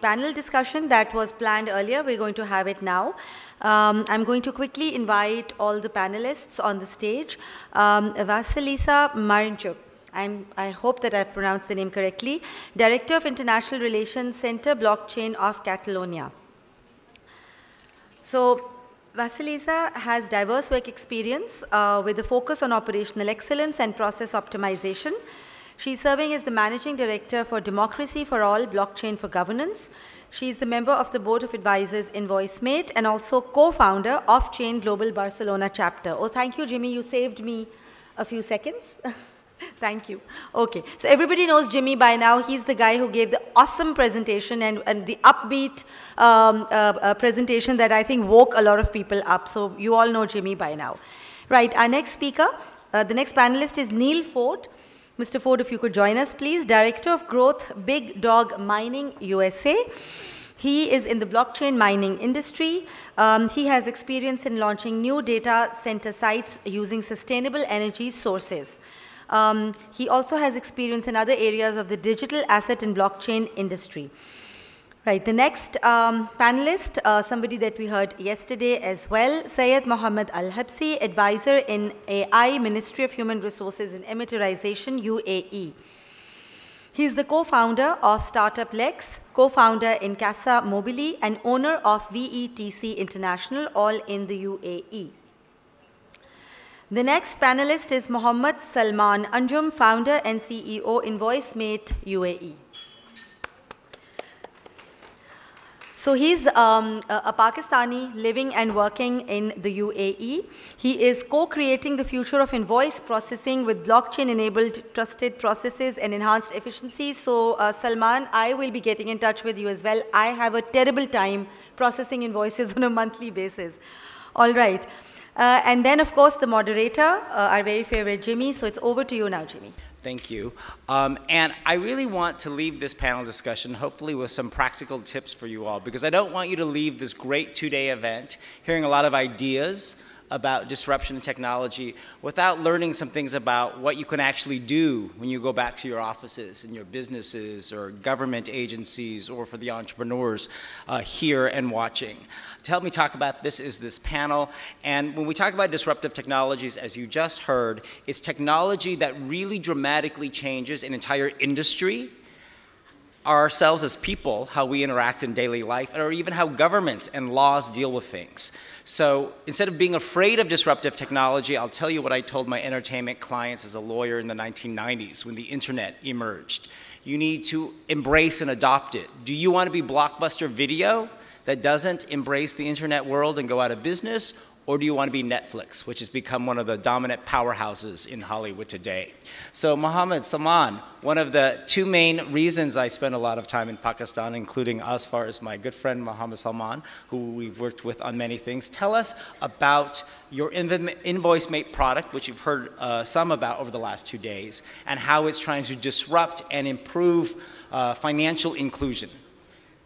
panel discussion that was planned earlier. We're going to have it now. I'm going to quickly invite all the panelists on the stage. Vasilisa Marinchuk, I hope that I've pronounced the name correctly, Director of International Relations Center, Blockchain of Catalonia. So, Vasilisa has diverse work experience with a focus on operational excellence and process optimization. She's serving as the Managing Director for Democracy for All, Blockchain for Governance. She's the member of the Board of Advisors InvoiceMate and also co-founder of Chain Global Barcelona chapter. Oh, thank you, Jimmy. You saved me a few seconds. Thank you. Okay, so everybody knows Jimmy by now. He's the guy who gave the awesome presentation and the upbeat presentation that I think woke a lot of people up. So you all know Jimmy by now. Right, our next speaker, the next panelist is Neil Ford. Mr. Ford, if you could join us, please. Director of Growth, Big Dog Mining, USA. He is in the blockchain mining industry. He has experience in launching new data center sites using sustainable energy sources. He also has experience in other areas of the digital asset and blockchain industry. Right, the next panelist, somebody that we heard yesterday as well, Saeed Mohammed AlHebsi, advisor in AI, Ministry of Human Resources and Emiratisation, UAE. He's the co-founder of Startup Lex, co-founder in Casa Mobili, and owner of VETC International, all in the UAE. The next panelist is Mohammed Salman Anjum, founder and CEO, InvoiceMate UAE. So he's a Pakistani living and working in the UAE. He is co-creating the future of invoice processing with blockchain-enabled trusted processes and enhanced efficiency. So Salman, I will be getting in touch with you as well. I have a terrible time processing invoices on a monthly basis. All right. And then, of course, the moderator, our very favorite Jimmy. So it's over to you now, Jimmy. Thank you. And I really want to leave this panel discussion, hopefully with some practical tips for you all, because I don't want you to leave this great two-day event hearing a lot of ideas about disruption and technology without learning some things about what you can actually do when you go back to your offices and your businesses or government agencies, or for the entrepreneurs here and watching. To help me talk about this is this panel. And when we talk about disruptive technologies, as you just heard, it's technology that really dramatically changes an entire industry, ourselves as people, how we interact in daily life, or even how governments and laws deal with things. So instead of being afraid of disruptive technology, I'll tell you what I told my entertainment clients as a lawyer in the 1990s when the internet emerged. You need to embrace and adopt it. Do you want to be Blockbuster Video that doesn't embrace the internet world and go out of business? Or do you want to be Netflix, which has become one of the dominant powerhouses in Hollywood today? So Mohammed, Salman, one of the two main reasons I spend a lot of time in Pakistan, including as far as my good friend Mohammed Salman, who we've worked with on many things. Tell us about your InvoiceMate product, which you've heard some about over the last 2 days, and how it's trying to disrupt and improve financial inclusion.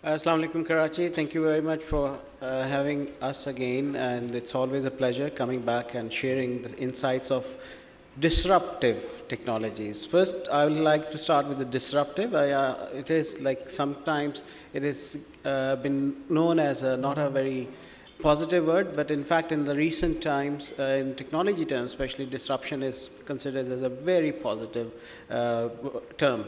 Assalamu alaikum, Karachi. Thank you very much for having us again, and it's always a pleasure coming back and sharing the insights of disruptive technologies. First, I would like to start with the disruptive. It is like sometimes it has been known as not a very positive word, but in fact in the recent times, in technology terms especially, disruption is considered as a very positive term.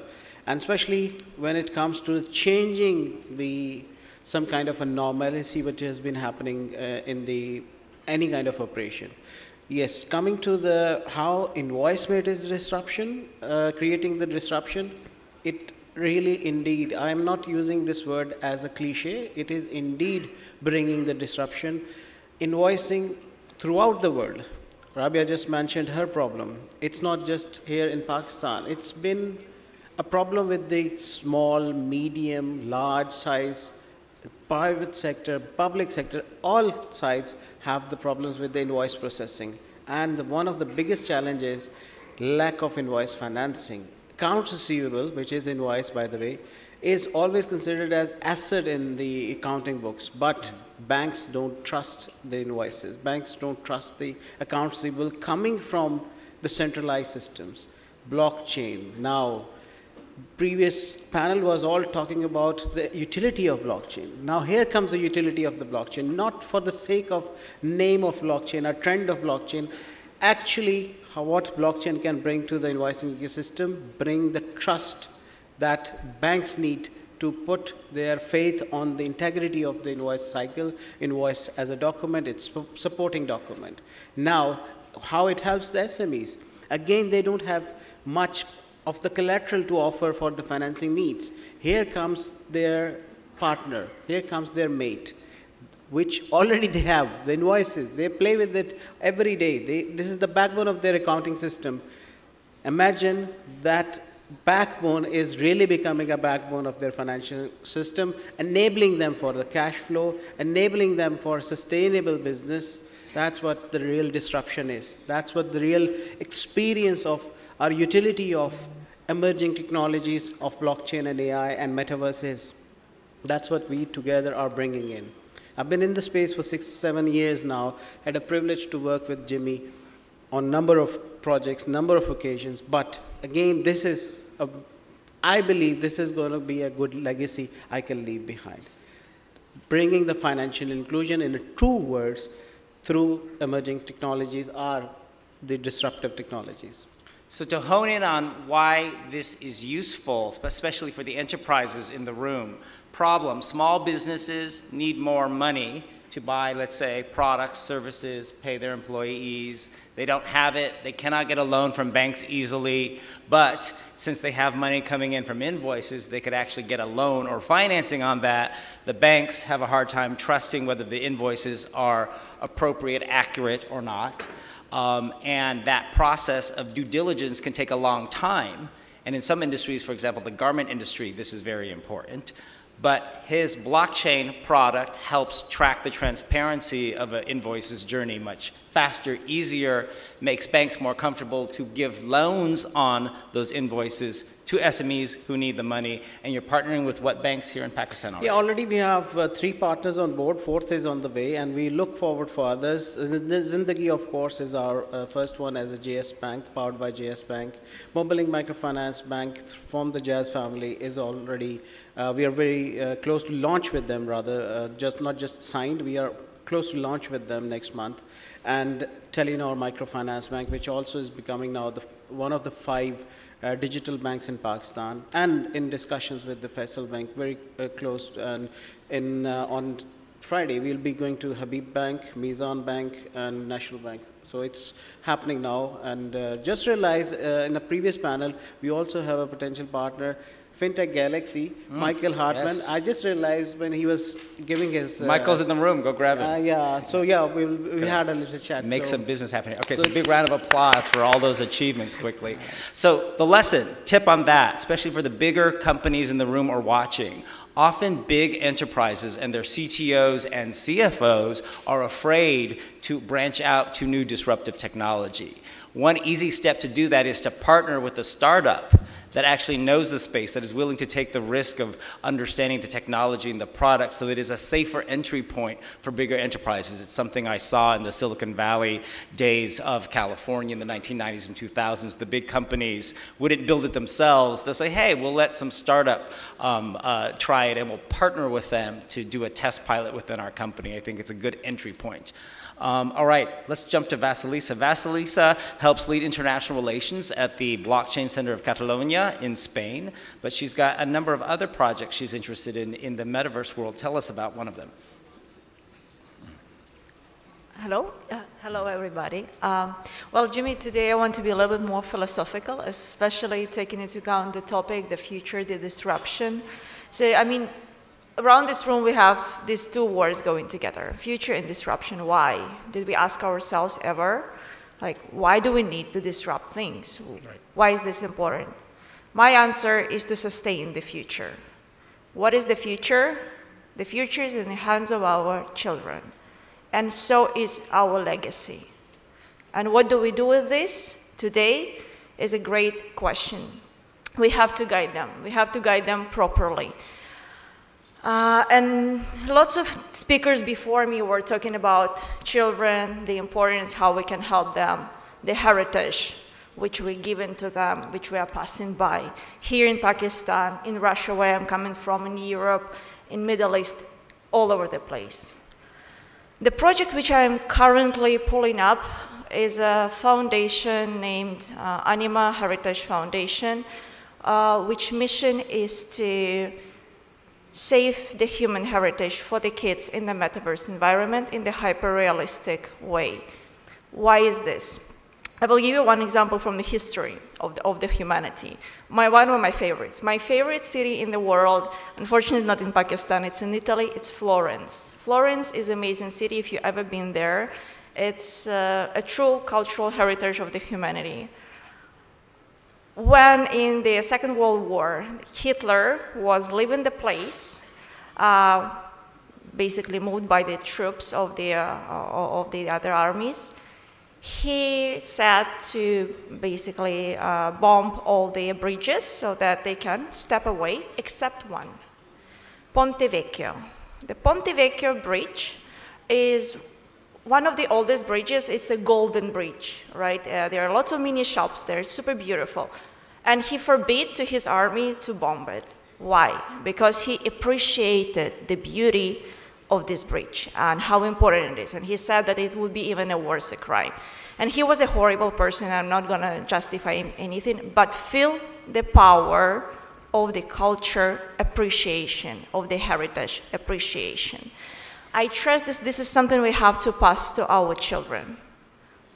And especially when it comes to changing some kind of a normalcy which has been happening in any kind of operation. Yes, coming to how InvoiceMate is disruption, creating the disruption, it really indeed, I am not using this word as a cliche, it is indeed bringing the disruption, invoicing throughout the world. Rabia just mentioned her problem. It's not just here in Pakistan, it's been a problem with the small, medium, large size, private sector, public sector, all sides have the problems with the invoice processing. And one of the biggest challenges, lack of invoice financing. Accounts receivable, which is invoice by the way, is always considered as asset in the accounting books, but banks don't trust the invoices. Banks don't trust the accounts receivable coming from the centralized systems. Blockchain now previous panel was all talking about the utility of blockchain. Now here comes the utility of the blockchain, not for the sake of name of blockchain or trend of blockchain. Actually, what blockchain can bring to the invoicing ecosystem, bring the trust that banks need to put their faith on the integrity of the invoice cycle, invoice as a document, it's supporting document. Now, how it helps the SMEs? Again, they don't have much of the collateral to offer for the financing needs. Here comes their partner, here comes their mate, which already they have, the invoices, they play with it every day. This is the backbone of their accounting system. Imagine that backbone is really becoming a backbone of their financial system, enabling them for the cash flow, enabling them for sustainable business. That's what the real disruption is. That's what the real experience of our utility of emerging technologies of blockchain and AI and metaverse is. That's what we together are bringing in. I've been in the space for 6-7 years now, had a privilege to work with Jimmy on number of projects, number of occasions, but again, this is, I believe this is going to be a good legacy I can leave behind. Bringing the financial inclusion in true words through emerging technologies are the disruptive technologies. So to hone in on why this is useful, especially for the enterprises in the room, problem, small businesses need more money to buy, let's say, products, services, pay their employees. They don't have it. They cannot get a loan from banks easily. But since they have money coming in from invoices, they could actually get a loan or financing on that. The banks have a hard time trusting whether the invoices are appropriate, accurate, or not. And that process of due diligence can take a long time. And in some industries, for example, the garment industry, this is very important. But his blockchain product helps track the transparency of an invoice's journey much faster, easier, makes banks more comfortable to give loans on those invoices to SMEs who need the money. And you're partnering with what banks here in Pakistan already? Yeah, already we have 3 partners on board, 4th is on the way, and we look forward for others. Zindagi, of course, is our first one as a JS Bank, powered by JS Bank. Mobilink Microfinance Bank from the Jazz family is already, we are very close to launch with them rather, not just signed, we are close to launch with them next month. And Telenor Microfinance Bank, which also is becoming now one of the 5 digital banks in Pakistan, and in discussions with the Faisal Bank, very close. And on Friday, we'll be going to Habib Bank, Mizan Bank, and National Bank. So it's happening now. And just realized in a previous panel, we also have a potential partner, FinTech Galaxy, Michael Hartman. Yes. I just realized when he was giving his... Michael's in the room, go grab him. Yeah, so yeah, we had a little chat. Make so some business happening. Okay, so a big round of applause for all those achievements quickly. So the lesson, tip on that, especially for the bigger companies in the room or watching, often big enterprises and their CTOs and CFOs are afraid to branch out to new disruptive technology. One easy step to do that is to partner with a startup that actually knows the space, that is willing to take the risk of understanding the technology and the product so that it is a safer entry point for bigger enterprises. It's something I saw in the Silicon Valley days of California in the 1990s and 2000s. The big companies wouldn't build it themselves. They'll say, hey, we'll let some startup try it and we'll partner with them to do a test pilot within our company. I think it's a good entry point. All right, let's jump to Vasilisa. Vasilisa helps lead international relations at the Blockchain Center of Catalonia in Spain, but she's got a number of other projects she's interested in the metaverse world. Tell us about one of them. Hello. Hello, everybody. Well, Jimmy, today I want to be a little bit more philosophical, especially taking into account the topic, the future, the disruption. So, I mean, around this room, we have these 2 words going together, future and disruption. Why? Did we ask ourselves ever, like, why do we need to disrupt things? Right. Why is this important? My answer is to sustain the future. What is the future? The future is in the hands of our children, and so is our legacy. And what do we do with this today is a great question. We have to guide them. We have to guide them properly. And lots of speakers before me were talking about children, the importance, how we can help them, the heritage. which we're given to them, which we are passing by. Here in Pakistan, in Russia, where I'm coming from, in Europe, in Middle East, all over the place. The project which I'm currently pulling up is a foundation named Anima Heritage Foundation, which mission is to save the human heritage for the kids in the metaverse environment in the hyper-realistic way. Why is this? I will give you one example from the history of the humanity. One of my favorites. My favorite city in the world, unfortunately not in Pakistan, it's in Italy, it's Florence. Florence is an amazing city if you've ever been there. It's a true cultural heritage of the humanity. When in the Second World War, Hitler was leaving the place, basically moved by the troops of the other armies, he said to basically bomb all the bridges so that they can step away, except one, Ponte Vecchio. The Ponte Vecchio bridge is one of the oldest bridges. It's a golden bridge, right? There are lots of mini shops there, super beautiful. And he forbade to his army to bomb it. Why? Because he appreciated the beauty of this bridge and how important it is. And he said that it would be even a worse crime. And he was a horrible person. I'm not going to justify him anything, but feel the power of the culture appreciation, of the heritage appreciation. I trust this is something we have to pass to our children.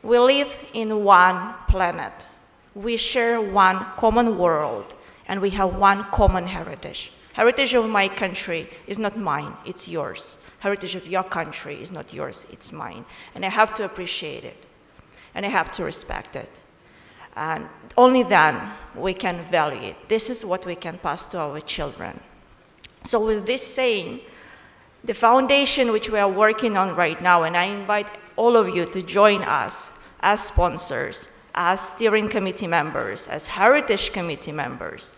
We live in one planet. We share one common world, and we have one common heritage. Heritage of my country is not mine, it's yours. Heritage of your country is not yours, it's mine. And I have to appreciate it, and I have to respect it. And only then we can value it. This is what we can pass to our children. So with this saying, the foundation which we are working on right now, and I invite all of you to join us as sponsors, as steering committee members, as heritage committee members.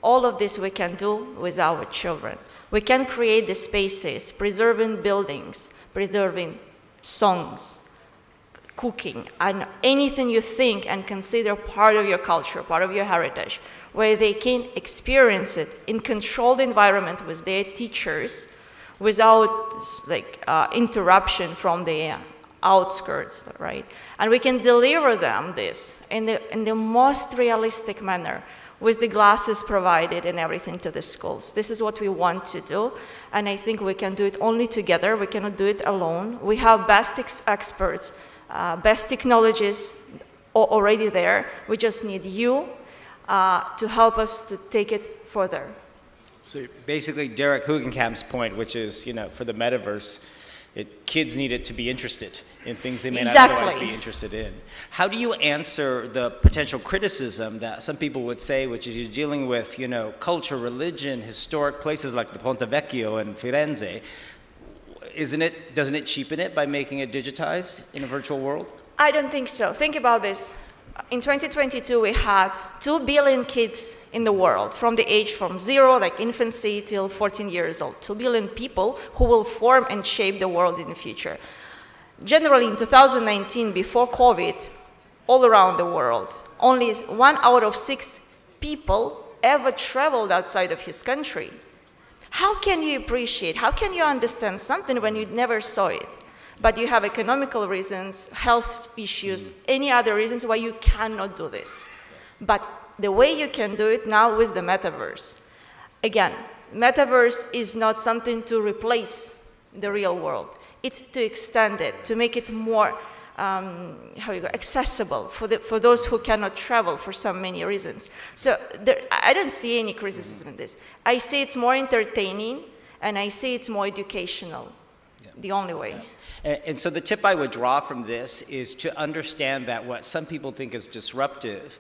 All of this we can do with our children. We can create the spaces, preserving buildings, preserving songs, cooking, and anything you think and consider part of your culture, part of your heritage, where they can experience it in controlled environment with their teachers without interruption from the outskirts, right? And we can deliver them this in the most realistic manner with the glasses provided and everything to the schools. This is what we want to do, and I think we can do it only together. We cannot do it alone. We have best experts, best technologies already there. We just need you to help us to take it further. So basically Derek Hugenkamp's point, which is, for the metaverse, kids need it to be interested in things they may not otherwise be interested in. How do you answer the potential criticism that some people would say, which is you're dealing with, culture, religion, historic places like the Ponte Vecchio and Firenze? Doesn't it cheapen it by making it digitized in a virtual world? I don't think so. Think about this. In 2022, we had 2 billion kids in the world, from the age from 0, like infancy, till 14 years old. 2 billion people who will form and shape the world in the future. Generally, in 2019, before COVID, all around the world, only 1 out of 6 people ever traveled outside of his country. How can you appreciate, how can you understand something when you never saw it? But you have economical reasons, health issues, any other reasons why you cannot do this. But the way you can do it now is the metaverse. Again, metaverse is not something to replace the real world. It's to extend it, to make it more accessible for those who cannot travel for so many reasons. So I don't see any criticism in this. I see it's more entertaining, and I see it's more educational, the only way. And so the tip I would draw from this is to understand that what some people think is disruptive,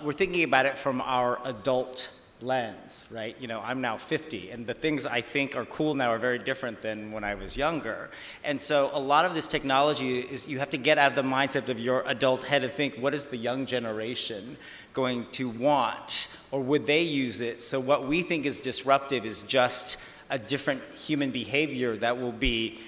we're thinking about it from our adult lens, right? I'm now 50, and the things I think are cool now are very different than when I was younger. And so a lot of this technology is, you have to get out of the mindset of your adult head and think, what is the young generation going to want, or would they use it? So what we think is disruptive is just a different human behavior that will be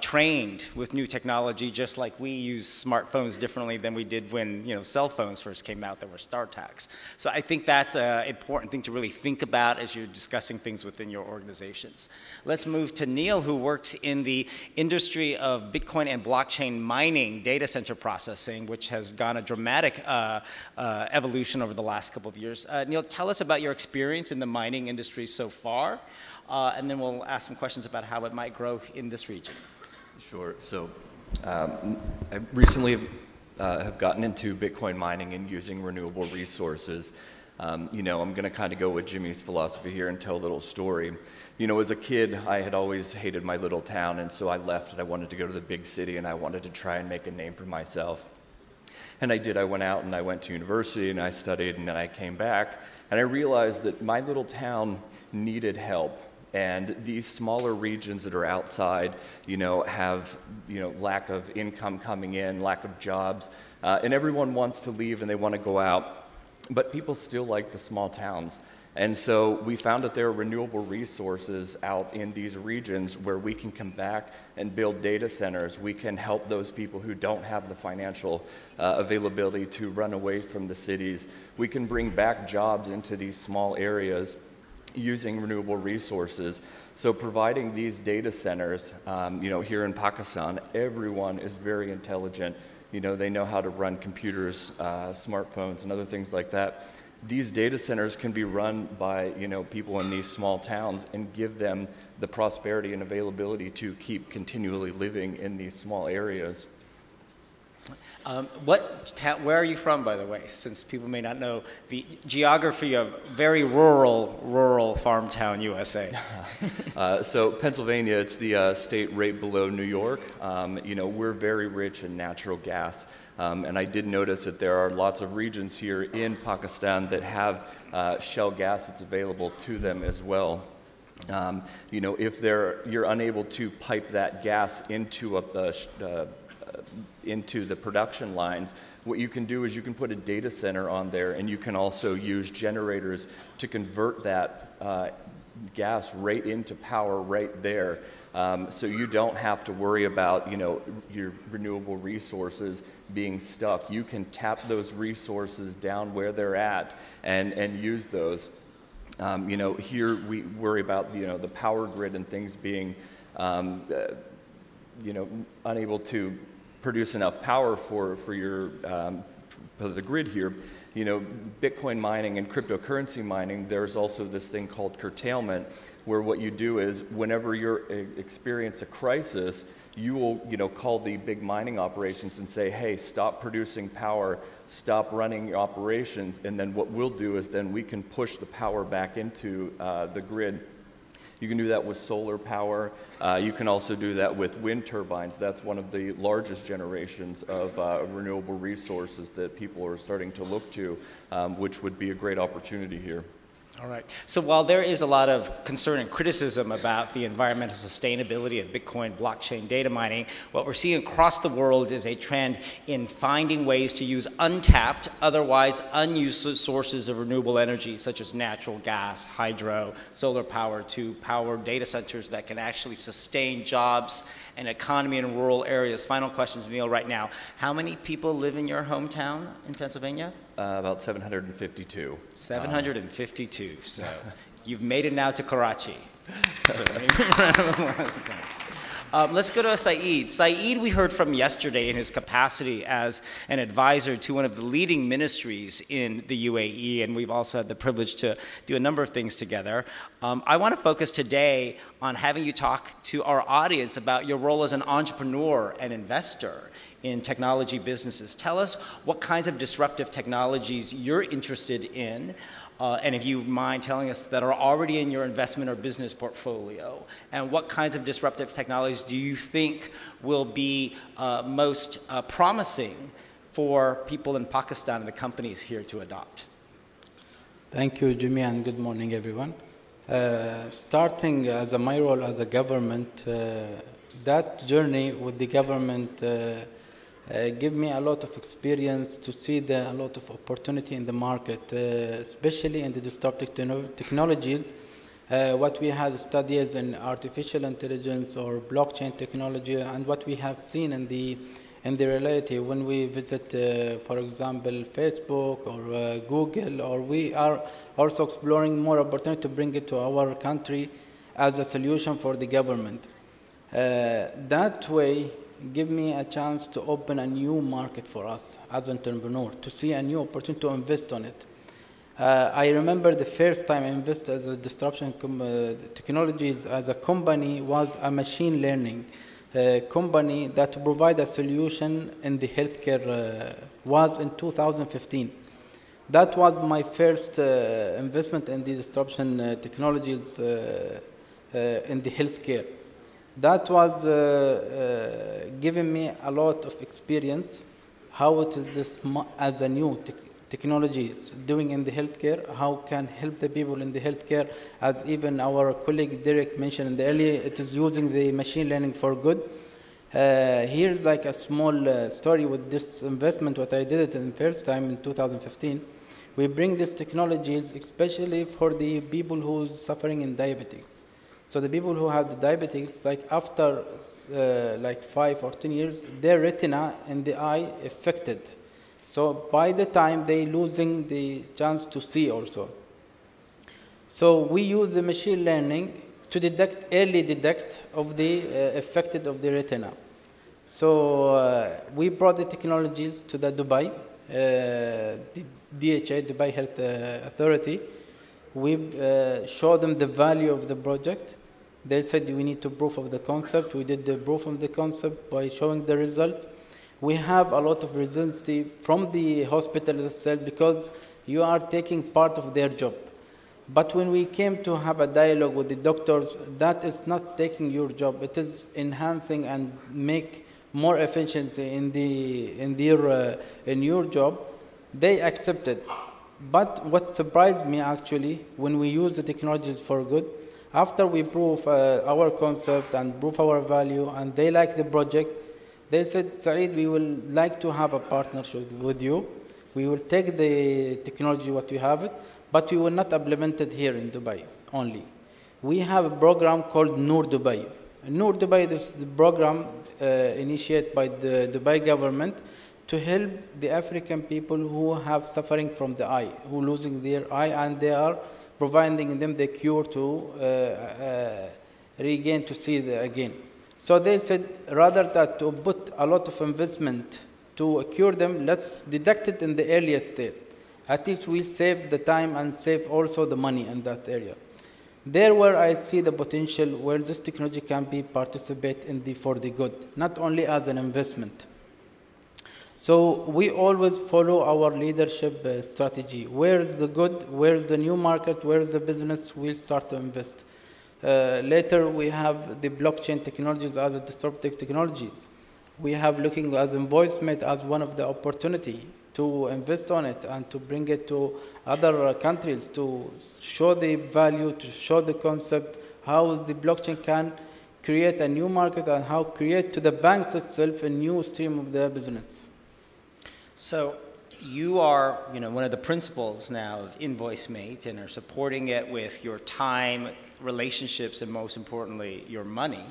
trained with new technology, just like we use smartphones differently than we did when cell phones first came out that were StarTacs. So I think that's an important thing to really think about as you're discussing things within your organizations. Let's move to Neil, who works in the industry of Bitcoin and blockchain mining data center processing, which has gone a dramatic evolution over the last couple of years. Neil, tell us about your experience in the mining industry so far. And then we'll ask some questions about how it might grow in this region. Sure. So I recently have gotten into Bitcoin mining and using renewable resources. I'm going to kind of go with Jimmy's philosophy here and tell a little story. As a kid, I had always hated my little town, and so I left and I wanted to go to the big city and I wanted to try and make a name for myself. And I did. I went out and I went to university and I studied, and then I came back and I realized that my little town needed help. And these smaller regions that are outside, have, lack of income coming in, lack of jobs, and everyone wants to leave and they want to go out, but people still like the small towns. And so we found that there are renewable resources out in these regions where we can come back and build data centers. We can help those people who don't have the financial availability to run away from the cities. We can bring back jobs into these small areas using renewable resources. So providing these data centers, here in Pakistan, everyone is very intelligent. They know how to run computers, smartphones, and other things like that. These data centers can be run by, people in these small towns and give them the prosperity and availability to keep continually living in these small areas. Where are you from, by the way, since people may not know the geography of very rural farm town USA? So Pennsylvania, it's the state right below New York. We're very rich in natural gas. And I did notice that there are lots of regions here in Pakistan that have shale gas that's available to them as well. If you're unable to pipe that gas into the production lines, what you can do is you can put a data center on there, and you can also use generators to convert that gas right into power right there. So you don't have to worry about your renewable resources being stuck. You can tap those resources down where they're at and use those. Here we worry about the power grid and things being unable to produce enough power for the grid here. Bitcoin mining and cryptocurrency mining, there's also this thing called curtailment, where what you do is whenever you experience a crisis, you will call the big mining operations and say, hey, stop producing power, stop running your operations, and then what we'll do is then we can push the power back into the grid. You can do that with solar power. You can also do that with wind turbines. That's one of the largest generations of renewable resources that people are starting to look to, which would be a great opportunity here. All right. So while there is a lot of concern and criticism about the environmental sustainability of Bitcoin blockchain data mining, what we're seeing across the world is a trend in finding ways to use untapped, otherwise unused sources of renewable energy, such as natural gas, hydro, solar power, to power data centers that can actually sustain jobs and economy in rural areas. Final question to Neil right now. How many people live in your hometown in Pennsylvania? About 752. 752. So you've made it now to Karachi. Let's go to Saeed. Saeed, we heard from yesterday in his capacity as an advisor to one of the leading ministries in the UAE, and we've also had the privilege to do a number of things together. I want to focus today on having you talk to our audience about your role as an entrepreneur and investor in technology businesses. Tell us what kinds of disruptive technologies you're interested in, and if you mind telling us that are already in your investment or business portfolio, and what kinds of disruptive technologies do you think will be most promising for people in Pakistan and the companies here to adopt? Thank you, Jimmy, and good morning, everyone. Starting as my role as a government, that journey with the government give me a lot of experience to see a lot of opportunity in the market, especially in the disruptive technologies. what we had studies in artificial intelligence or blockchain technology, and what we have seen in the reality when we visit, for example, Facebook or Google, or we are also exploring more opportunity to bring it to our country as a solution for the government. That way, give me a chance to open a new market for us as an entrepreneur, to see a new opportunity to invest on it. I remember the first time I invested as a disruption technologies as a company was a machine learning company that provide a solution in the healthcare was in 2015. That was my first investment in the disruption technologies in the healthcare. That was giving me a lot of experience how it is this as a new technology doing in the healthcare, how can help the people in the healthcare, as even our colleague Derek mentioned earlier, it is using the machine learning for good. Here's like a small story with this investment, what I did it in the first time in 2015. We bring these technologies especially for the people who are suffering in diabetes. So the people who have the diabetes, like after like 5 or 10 years, their retina in the eye affected. So by the time they losing the chance to see also. So we use the machine learning to early detect of the affected of the retina. So we brought the technologies to the Dubai, the DHA, Dubai Health Authority. We showed them the value of the project. They said we need to proof of the concept. We did the proof of the concept by showing the result. We have a lot of resiliency from the hospital itself because you are taking part of their job. But when we came to have a dialogue with the doctors, that is not taking your job. It is enhancing and make more efficiency in your job. They accepted. But what surprised me actually, when we use the technologies for good, after we prove our concept and prove our value, and they like the project, they said, Saeed, we would like to have a partnership with you. We will take the technology what we have it, but we will not implement it here in Dubai only. We have a program called Noor Dubai. Noor Dubai is the program initiated by the Dubai government to help the African people who have suffering from the eye, who losing their eye, and they are providing them the cure to regain to see again. So they said, rather than to put a lot of investment to cure them, let's detect it in the earliest stage. At least we save the time and save also the money in that area. There where I see the potential where this technology can be participate in for the good, not only as an investment. So we always follow our leadership strategy. Where is the good? Where is the new market? Where is the business? We'll start to invest. Later, we have the blockchain technologies as a disruptive technologies. We have looking as InvoiceMate as one of the opportunity to invest on it and to bring it to other countries to show the value, to show the concept, how the blockchain can create a new market and how create to the banks itself a new stream of their business. So you are, one of the principals now of InvoiceMate and are supporting it with your time, relationships, and most importantly, your money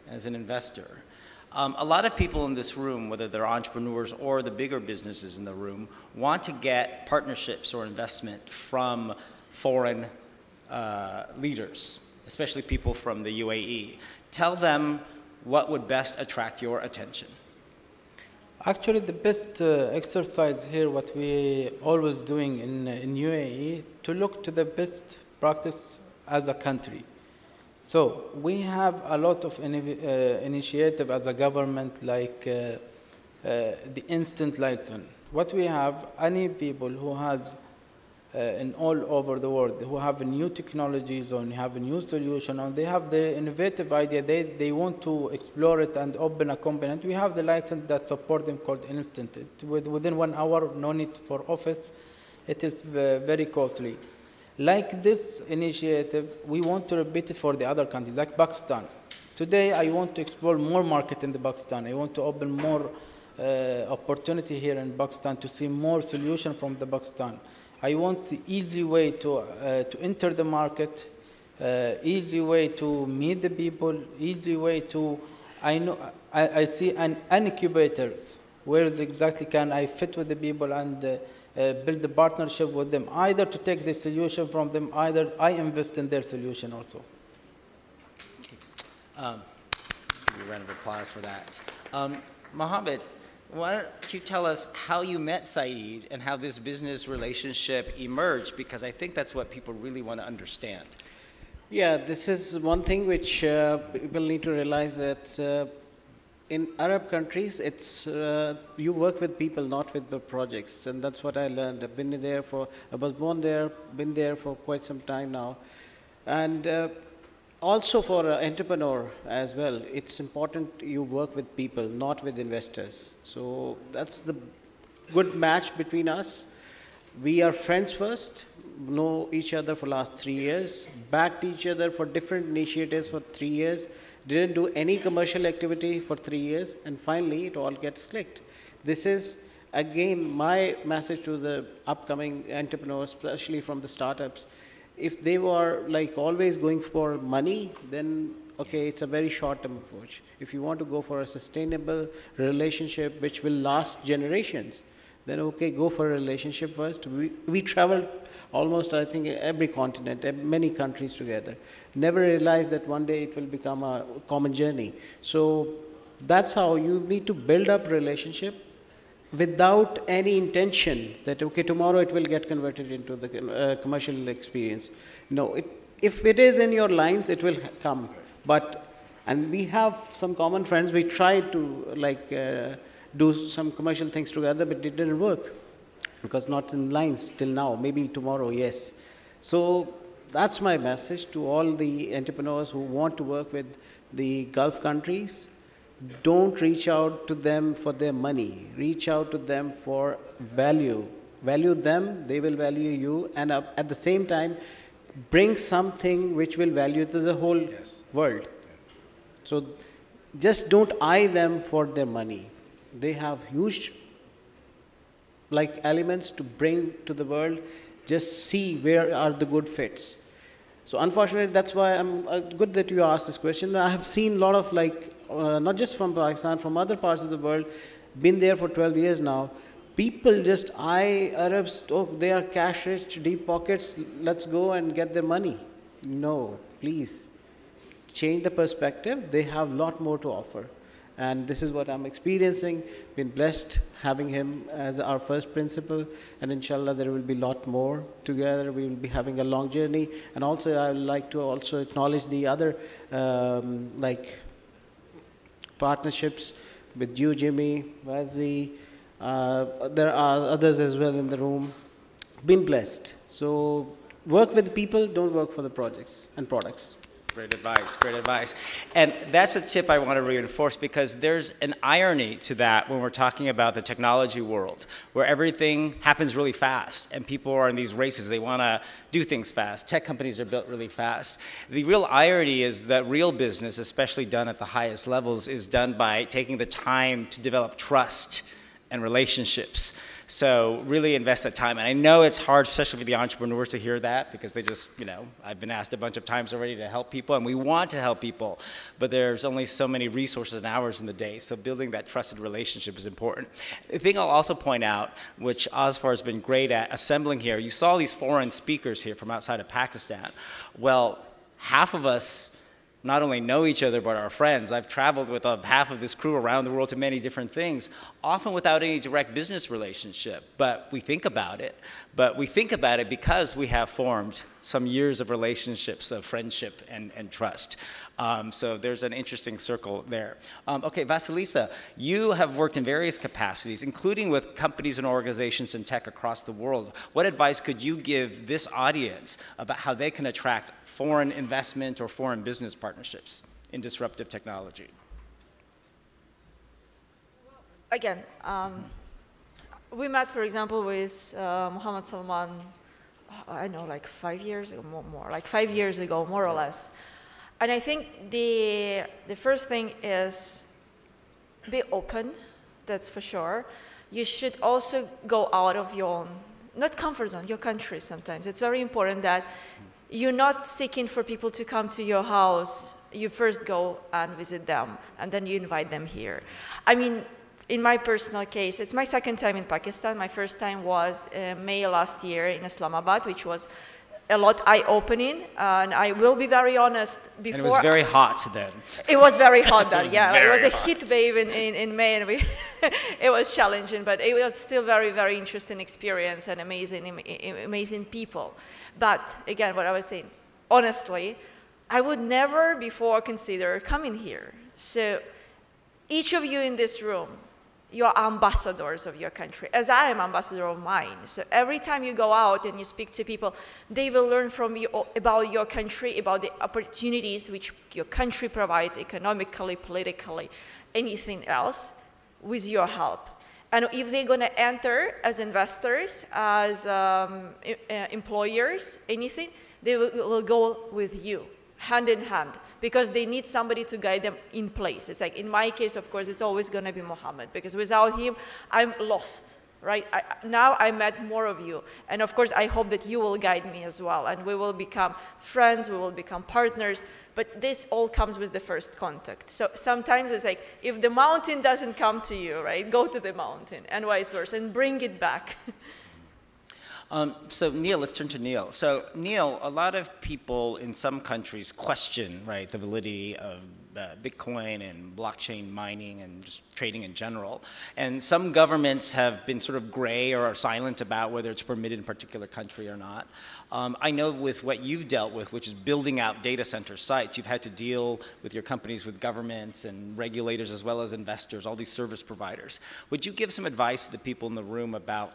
as an investor. A lot of people in this room, whether they're entrepreneurs or the bigger businesses in the room, want to get partnerships or investment from foreign leaders, especially people from the UAE. Tell them what would best attract your attention. Actually, the best exercise here, what we always doing in UAE, to look to the best practice as a country. So we have a lot of initiative as a government, like the instant license. What we have, any people who has in all over the world, who have new technologies or have a new solution, or they have the innovative idea, they want to explore it and open a company. And we have the license that support them called instant. Within 1 hour, no need for office. It is very costly. Like this initiative, we want to repeat it for the other countries, like Pakistan. Today, I want to explore more market in the Pakistan. I want to open more opportunity here in Pakistan to see more solution from the Pakistan. I want the easy way to enter the market easy way to meet the people, easy way to, I see an incubators, where is exactly can I fit with the people and build a partnership with them, either to take the solution from them, either I invest in their solution also. Give you a round of applause for that. Mohammed, why don't you tell us how you met Saeed and how this business relationship emerged, because I think that's what people really want to understand. Yeah, this is one thing which people need to realize, that in Arab countries, it's you work with people, not with the projects, and that's what I learned. I was born there, been there for quite some time now, and also for an entrepreneur as well, it's important you work with people, not with investors. So that's the good match between us. We are friends first, know each other for last 3 years, backed each other for different initiatives for 3 years, didn't do any commercial activity for 3 years, and finally it all gets clicked. This is again my message to the upcoming entrepreneurs, especially from the startups. If they were like always going for money, then okay, it's a very short-term approach. If you want to go for a sustainable relationship which will last generations, then okay, go for a relationship first. We traveled almost, I think, every continent, many countries together. Never realized that one day it will become a common journey. So that's how you need to build up relationship without any intention that, okay, tomorrow it will get converted into the commercial experience. No, if it is in your lines, it will come. And we have some common friends. We tried to do some commercial things together, but it didn't work because not in lines till now. Maybe tomorrow, yes. So that's my message to all the entrepreneurs who want to work with the Gulf countries. Don't reach out to them for their money. Reach out to them for value. Value them, they will value you, and at the same time, bring something which will value to the whole world. So just don't eye them for their money. They have huge elements to bring to the world. Just see where are the good fits. So unfortunately, that's why I'm good that you asked this question. I have seen a lot of not just from Pakistan, from other parts of the world, been there for 12 years now. People just eye Arabs, oh, they are cash rich, deep pockets, let's go and get their money. No, please. Change the perspective. They have a lot more to offer. And this is what I'm experiencing. Been blessed having him as our first principal, and inshallah there will be a lot more together. We will be having a long journey. And also I would like to also acknowledge the other partnerships with you, Jimmy, Vazi. There are others as well in the room. Been blessed. So work with people, don't work for the projects and products. Great advice, great advice. And that's a tip I want to reinforce, because there's an irony to that when we're talking about the technology world, where everything happens really fast and people are in these races. They want to do things fast. Tech companies are built really fast. The real irony is that real business, especially done at the highest levels, is done by taking the time to develop trust and relationships. So really invest that time. And I know it's hard, especially for the entrepreneurs, to hear that, because they just, I've been asked a bunch of times already to help people, and we want to help people, but there's only so many resources and hours in the day. So building that trusted relationship is important. The thing I'll also point out, which Osfar has been great at assembling here, you saw these foreign speakers here from outside of Pakistan. Well, half of us not only know each other, but are friends. I've traveled with half of this crew around the world to many different things, often without any direct business relationship, but we think about it. But we think about it because we have formed some years of relationships, of friendship and trust. So there's an interesting circle there. Okay, Vasilisa, you have worked in various capacities, including with companies and organizations in tech across the world. What advice could you give this audience about how they can attract foreign investment or foreign business partnerships in disruptive technology? Again, we met, for example, with Mohammed Salman, I know, like 5 years ago, like 5 years ago, more or less. And I think the first thing is be open, that's for sure. You should also go out of your own, not comfort zone, your country sometimes. It's very important that you're not seeking for people to come to your house. You first go and visit them, and then you invite them here. I mean, in my personal case, it's my second time in Pakistan. My first time was May last year in Islamabad, which was a lot eye-opening, and I will be very honest. Before, and it was very hot then. It was very hot then, yeah. It was a heat wave in May, and it was challenging, but it was still very, very interesting experience and amazing people. But again, what I was saying, honestly, I would never before consider coming here. So each of you in this room, you're ambassadors of your country, as I am ambassador of mine. So every time you go out and you speak to people, they will learn from you about your country, about the opportunities which your country provides economically, politically, anything else, with your help. And if they're going to enter as investors, as employers, anything, they will go with you, hand in hand, because they need somebody to guide them in place. It's like, in my case, of course, it's always going to be Mohammed, because without him, I'm lost, right? Now I met more of you. And of course, I hope that you will guide me as well. And we will become friends, we will become partners. But this all comes with the first contact. So sometimes it's like, if the mountain doesn't come to you, right, go to the mountain, and vice versa, and bring it back. So Neil, let's turn to Neil. So Neil, a lot of people in some countries question, right, the validity of Bitcoin and blockchain mining and just trading in general. And some governments have been sort of gray or are silent about whether it's permitted in a particular country or not. I know with what you've dealt with, which is building out data center sites, you've had to deal with your companies, with governments and regulators as well as investors, all these service providers. Would you give some advice to the people in the room about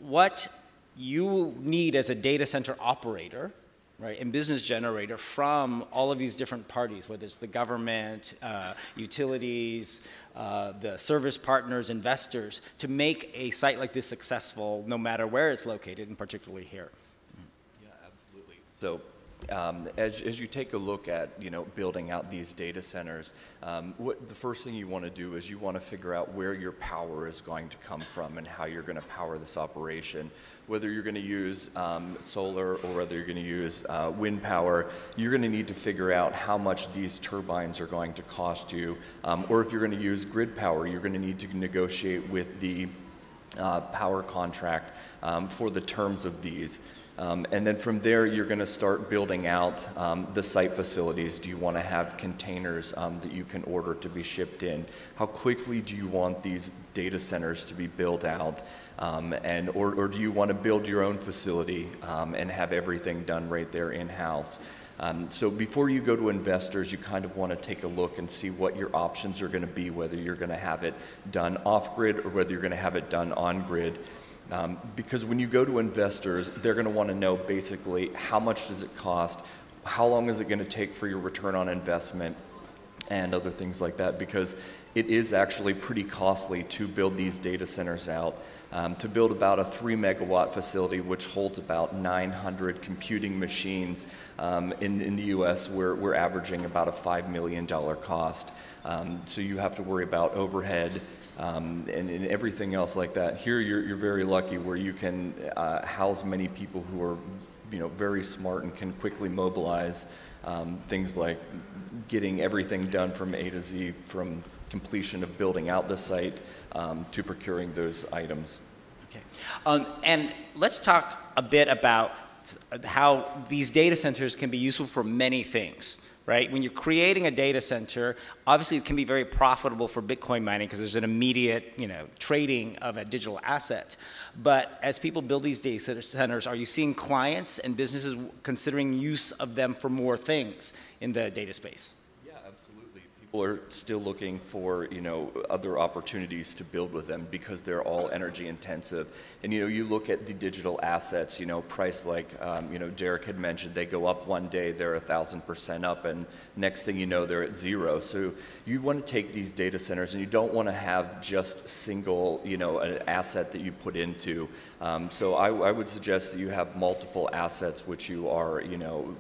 what you need as a data center operator, right, and business generator from all of these different parties, whether it's the government, utilities, the service partners, investors, to make a site like this successful no matter where it's located, and particularly here? Yeah, absolutely. So as you take a look at, you know, building out these data centers, the first thing you want to do is you want to figure out where your power is going to come from and how you're going to power this operation. Whether you're going to use solar or whether you're going to use wind power, you're going to need to figure out how much these turbines are going to cost you. Or if you're going to use grid power, you're going to need to negotiate with the power contract for the terms of these. And then from there, you're going to start building out the site facilities. Do you want to have containers that you can order to be shipped in? How quickly do you want these data centers to be built out? Or do you want to build your own facility and have everything done right there in-house? So before you go to investors, you kind of want to take a look and see what your options are going to be, whether you're going to have it done off-grid or whether you're going to have it done on-grid. Because when you go to investors, they're going to want to know basically how much does it cost, how long is it going to take for your return on investment, and other things like that, because it is actually pretty costly to build these data centers out. To build about a 3 megawatt facility, which holds about 900 computing machines in the US, we're averaging about a $5 million cost. So you have to worry about overhead and everything else like that. Here you're very lucky where you can house many people who are, you know, very smart and can quickly mobilize things like getting everything done from A to Z, from completion of building out the site to procuring those items. Okay. And let's talk a bit about how these data centers can be useful for many things, right? When you're creating a data center, obviously it can be very profitable for Bitcoin mining because there's an immediate, you know, trading of a digital asset. But as people build these data centers, are you seeing clients and businesses considering use of them for more things in the data space? People are still looking for, you know, other opportunities to build with them because they're all energy intensive. And, you know, you look at the digital assets, you know, price like, you know, Derek had mentioned, they go up one day, they're 1,000% up, and next thing you know, they're at zero. So you want to take these data centers and you don't want to have just single, you know, an asset that you put into. So I would suggest that you have multiple assets which you are,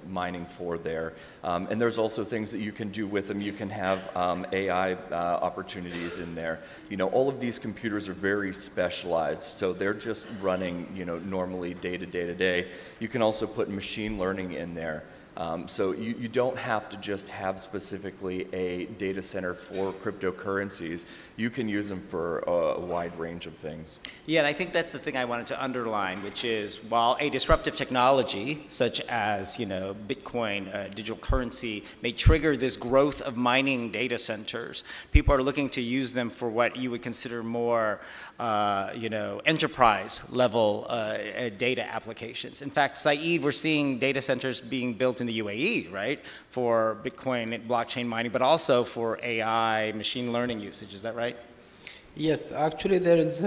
mining for there. And there's also things that you can do with them. You can have AI opportunities in there. All of these computers are very specialized, so they're just running, normally day to day. You can also put machine learning in there. So you don't have to just have specifically a data center for cryptocurrencies. You can use them for a wide range of things. Yeah, and I think that's the thing I wanted to underline, which is while a disruptive technology such as Bitcoin, digital currency, may trigger this growth of mining data centers, people are looking to use them for what you would consider more enterprise level data applications. In fact, Saeed, we're seeing data centers being built in the UAE, right, for Bitcoin and blockchain mining, but also for AI, machine learning usage. Is that right? Yes, actually there is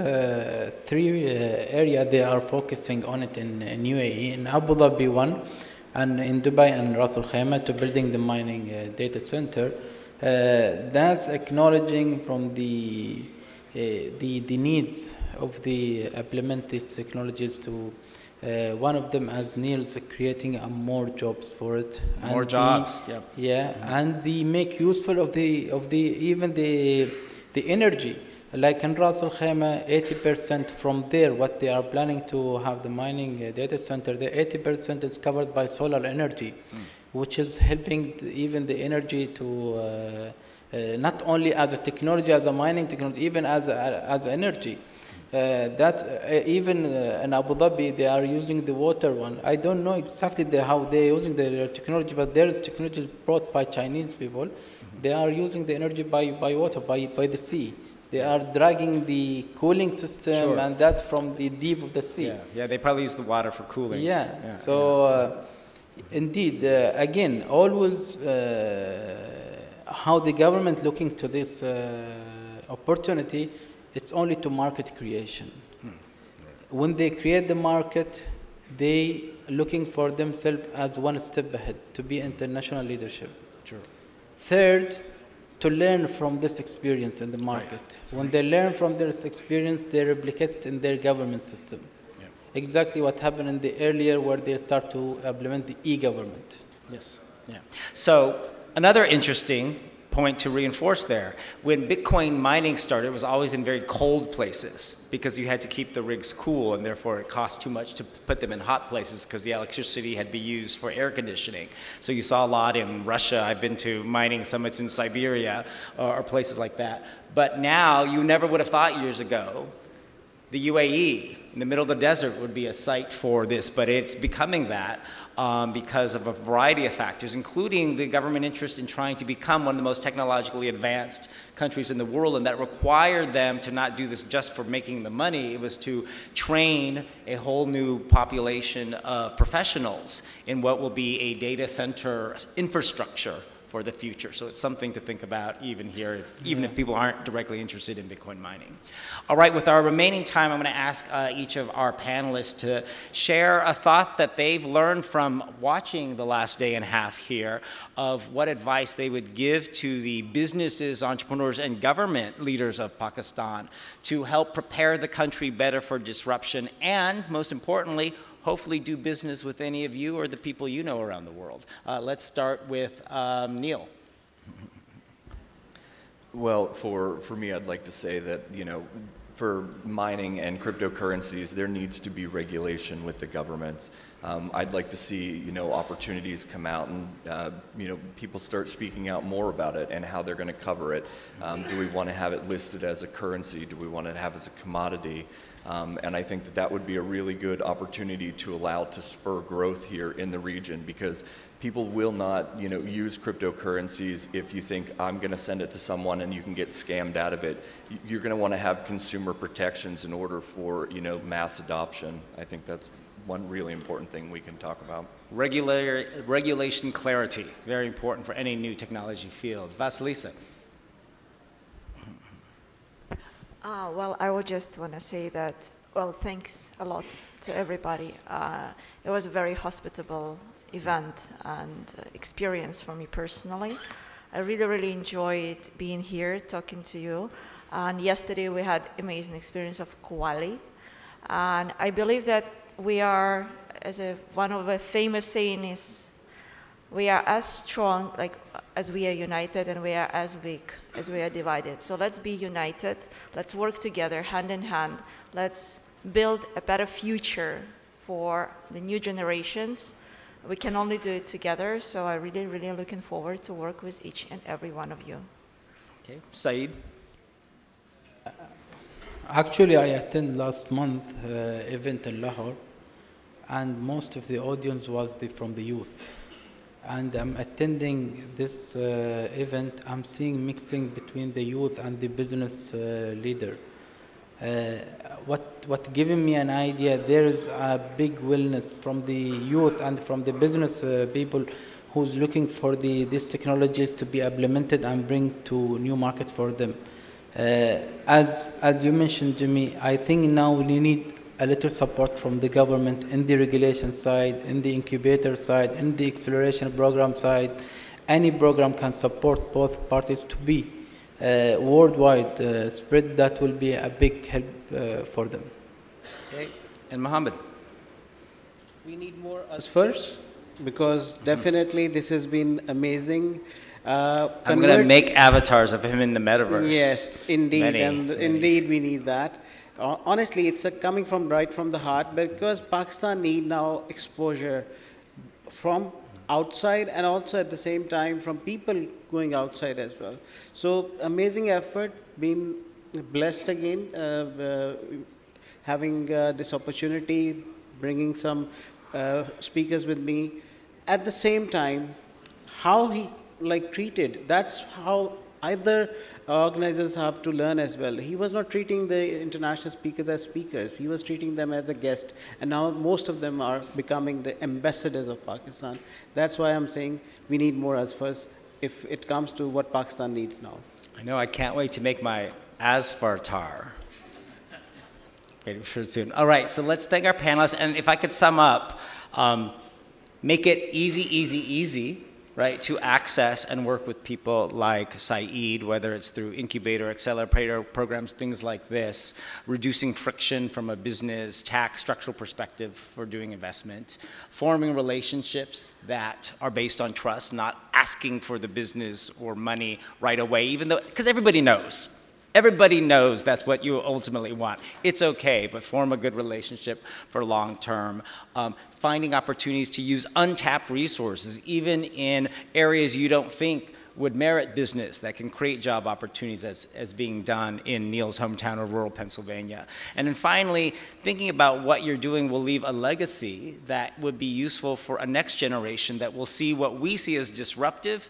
three areas they are focusing on it in UAE, in Abu Dhabi one, and in Dubai and Ras Al Khaimah to building the mining data center. That's acknowledging from the needs of the implement these technologies to one of them, as Neil's, creating more jobs for it. More jobs, yeah. Yeah, and they make useful of the even the energy. Like in Ras Al Khaimah, 80% from there, what they are planning to have the mining data center, the 80% is covered by solar energy, which is helping even the energy to not only as a technology, as a mining technology, even as energy. Even in Abu Dhabi, they are using the water one. I don't know exactly how they're using their technology, but there is technology brought by Chinese people. They are using the energy by water, by the sea. They are dragging the cooling system and that from the deep of the sea. Yeah, they probably use the water for cooling. Yeah. So indeed, again, always how the government looking to this opportunity, it's only to market creation. When they create the market, they looking for themselves as one step ahead to be international leadership. Sure. Third, to learn from this experience in the market. Right. When they learn from this experience, they replicate it in their government system. Yeah. Exactly what happened in the earlier where they start to implement the e-government. Yes. Yeah. So another interesting point to reinforce there, when Bitcoin mining started, it was always in very cold places because you had to keep the rigs cool, and therefore it cost too much to put them in hot places because the electricity had to be used for air conditioning. So you saw a lot in Russia. I've been to mining summits in Siberia or places like that. But now, you never would have thought years ago the UAE in the middle of the desert would be a site for this, but it's becoming that. Because of a variety of factors, including the government interest in trying to become one of the most technologically advanced countries in the world, and that required them to not do this just for making the money. It was to train a whole new population of professionals in what will be a data center infrastructure for the future. So it's something to think about even here, even if people aren't directly interested in Bitcoin mining. All right, with our remaining time, I'm going to ask each of our panelists to share a thought that they've learned from watching the last day and a half here of what advice they would give to the businesses, entrepreneurs, and government leaders of Pakistan to help prepare the country better for disruption and, most importantly, hopefully do business with any of you or the people you know around the world. Let's start with Neil. Well, for me, I'd like to say that, for mining and cryptocurrencies, there needs to be regulation with the governments. I'd like to see, opportunities come out and, people start speaking out more about it and how they're going to cover it. Do we want to have it listed as a currency? Do we want it to have it as a commodity? And I think that would be a really good opportunity to allow to spur growth here in the region, because people will not, use cryptocurrencies if you think I'm going to send it to someone and you can get scammed out of it. You're going to want to have consumer protections in order for, mass adoption. I think that's one really important thing we can talk about. Regulation clarity, very important for any new technology field. Vasilisa. Well, I would just want to say that, well, thanks a lot to everybody. It was a very hospitable event and experience for me personally. I really, really enjoyed being here, talking to you. And yesterday we had amazing experience of Kuwali. And I believe that we are, as one of the famous saying is, we are as strong as we are united, and we are as weak as we are divided. So let's be united. Let's work together, hand in hand. Let's build a better future for the new generations. We can only do it together. So I'm really, really looking forward to work with each and every one of you. Okay, Saeed. Actually, I attended last month event in Lahore, and most of the audience was from the youth. And I'm attending this event. I'm seeing mixing between the youth and the business leader. What giving me an idea, there is a big willingness from the youth and from the business people who's looking for these technologies to be implemented and bring to new markets for them. As you mentioned, Jimmy, I think now we need a little support from the government in the regulation side, in the incubator side, in the acceleration program side. Any program can support both parties to be worldwide spread. That will be a big help for them. Okay, and Mohammed. We need more us first, because definitely this has been amazing. I'm going to make avatars of him in the metaverse. Yes, indeed, Many. Indeed we need that. Honestly, it's coming right from the heart, because Pakistan need now exposure from outside, and also at the same time from people going outside as well. So amazing effort, being blessed again, having this opportunity, bringing some speakers with me. At the same time, how he treated, that's how either organizers have to learn as well. He was not treating the international speakers as speakers. He was treating them as a guest. And now most of them are becoming the ambassadors of Pakistan. That's why I'm saying we need more as first if it comes to what Pakistan needs now. I know, I can't wait to make my Asfartar. Waiting for it soon. All right, so let's thank our panelists. And if I could sum up, make it easy, right, to access and work with people like Saeed, whether it's through incubator, accelerator programs, things like this, reducing friction from a business, tax, structural perspective for doing investment, forming relationships that are based on trust, not asking for the business or money right away, even though, because everybody knows. Everybody knows that's what you ultimately want. It's okay, but form a good relationship for long term. Finding opportunities to use untapped resources, even in areas you don't think would merit business, that can create job opportunities as being done in Neil's hometown of rural Pennsylvania. And then finally, thinking about what you're doing will leave a legacy that would be useful for a next generation that will see what we see as disruptive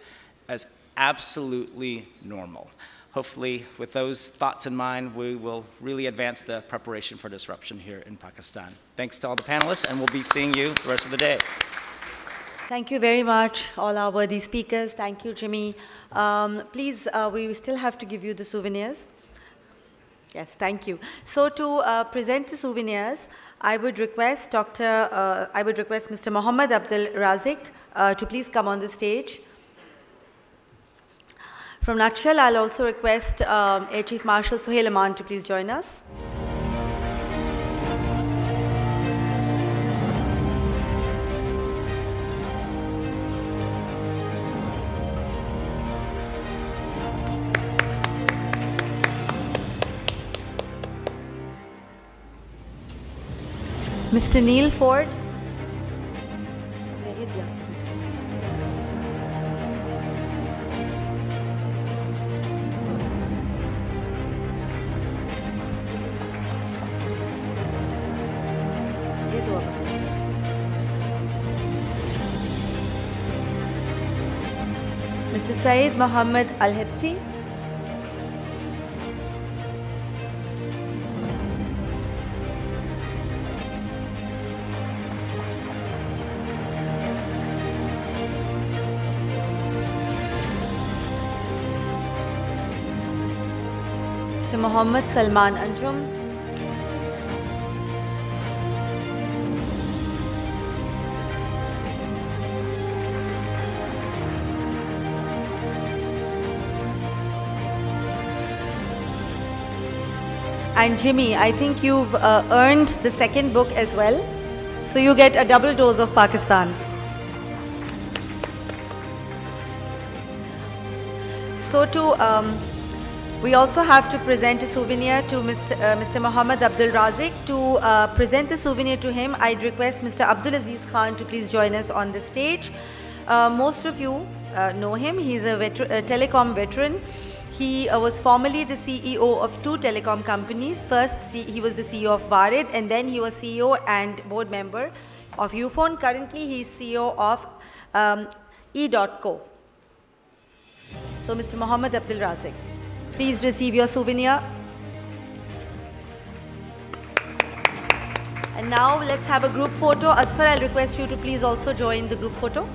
as absolutely normal. Hopefully, with those thoughts in mind, we will really advance the preparation for disruption here in Pakistan. Thanks to all the panelists, and we'll be seeing you the rest of the day. Thank you very much, all our worthy speakers. Thank you, Jimmy. Please, we still have to give you the souvenirs. Yes, thank you. So to present the souvenirs, I would request Mr. Mohammed AlHebsi to please come on the stage. From Nutshell, I'll also request Air Chief Marshal Suhail Aman to please join us. Mr. Neil Ford. Mr. Saeed Mohammed AlHebsi. Mr. Mohammed Salman Anjum. And Jimmy, I think you've earned the second book as well. So you get a double dose of Pakistan. So we also have to present a souvenir to Mr. Mohammed Abdul Razik. To present the souvenir to him, I'd request Mr. Abdul Aziz Khan to please join us on the stage. Most of you know him. He's a telecom veteran. He was formerly the CEO of 2 telecom companies. First, he was the CEO of Warid, and then he was CEO and board member of Ufone. Currently, he's CEO of E.co. So, Mr. Mohammed Abdul Razik, please receive your souvenir. And now let's have a group photo. Asfar, I'll request you to please also join the group photo.